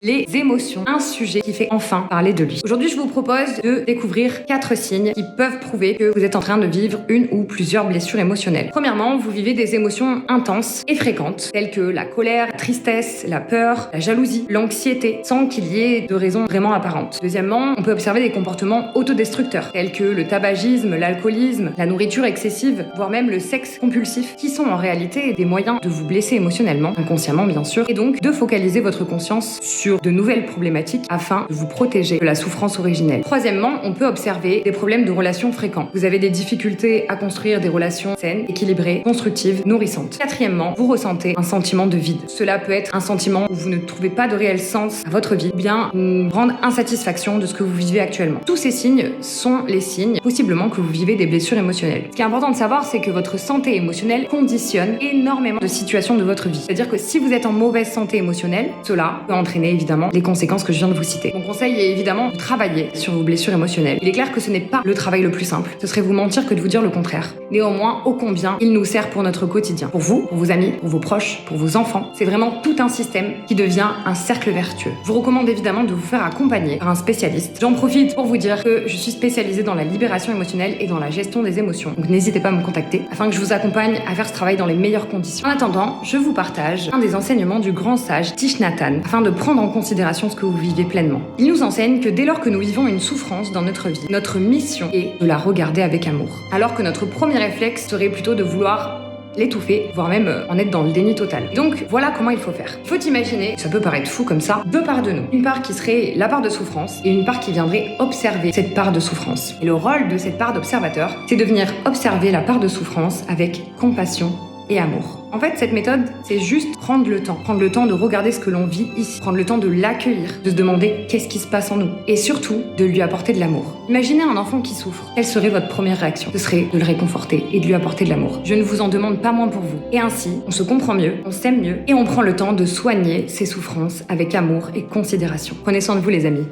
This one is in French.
les émotions, un sujet qui fait enfin parler de lui. Aujourd'hui, je vous propose de découvrir 4 signes qui peuvent prouver que vous êtes en train de vivre une ou plusieurs blessures émotionnelles. Premièrement, vous vivez des émotions intenses et fréquentes, telles que la colère, la tristesse, la peur, la jalousie, l'anxiété, sans qu'il y ait de raison vraiment apparente. Deuxièmement, on peut observer des comportements autodestructeurs, tels que le tabagisme, l'alcoolisme, la nourriture excessive, voire même le sexe compulsif, qui sont en réalité des moyens de vous blesser émotionnellement, inconsciemment bien sûr, et donc de focaliser votre conscience sur de nouvelles problématiques afin de vous protéger de la souffrance originelle. Troisièmement, on peut observer des problèmes de relations fréquents. Vous avez des difficultés à construire des relations saines, équilibrées, constructives, nourrissantes. Quatrièmement, vous ressentez un sentiment de vide. Cela peut être un sentiment où vous ne trouvez pas de réel sens à votre vie, ou bien une grande insatisfaction de ce que vous vivez actuellement. Tous ces signes sont les signes, possiblement, que vous vivez des blessures émotionnelles. Ce qui est important de savoir, c'est que votre santé émotionnelle conditionne énormément de situations de votre vie. C'est-à-dire que si vous êtes en mauvaise santé émotionnelle, cela peut entraîner évidemment les conséquences que je viens de vous citer. Mon conseil est évidemment de travailler sur vos blessures émotionnelles. Il est clair que ce n'est pas le travail le plus simple. Ce serait vous mentir que de vous dire le contraire. Néanmoins, ô combien il nous sert pour notre quotidien. Pour vous, pour vos amis, pour vos proches, pour vos enfants. C'est vraiment tout un système qui devient un cercle vertueux. Je vous recommande évidemment de vous faire accompagner par un spécialiste. J'en profite pour vous dire que je suis spécialisée dans la libération émotionnelle et dans la gestion des émotions. Donc n'hésitez pas à me contacter afin que je vous accompagne à faire ce travail dans les meilleures conditions. En attendant, je vous partage un des enseignements du grand sage Thich Nhat Hanh afin de prendre en considération ce que vous vivez pleinement. Il nous enseigne que dès lors que nous vivons une souffrance dans notre vie, notre mission est de la regarder avec amour. Alors que notre premier réflexe serait plutôt de vouloir l'étouffer, voire même en être dans le déni total. Donc voilà comment il faut faire. Il faut imaginer, ça peut paraître fou comme ça, 2 parts de nous. Une part qui serait la part de souffrance et une part qui viendrait observer cette part de souffrance. Et le rôle de cette part d'observateur, c'est de venir observer la part de souffrance avec compassion et amour. En fait, cette méthode, c'est juste prendre le temps de regarder ce que l'on vit ici, prendre le temps de l'accueillir, de se demander qu'est-ce qui se passe en nous, et surtout de lui apporter de l'amour. Imaginez un enfant qui souffre. Quelle serait votre première réaction? Ce serait de le réconforter et de lui apporter de l'amour. Je ne vous en demande pas moins pour vous. Et ainsi, on se comprend mieux, on s'aime mieux, et on prend le temps de soigner ses souffrances avec amour et considération. Prenez soin de vous les amis.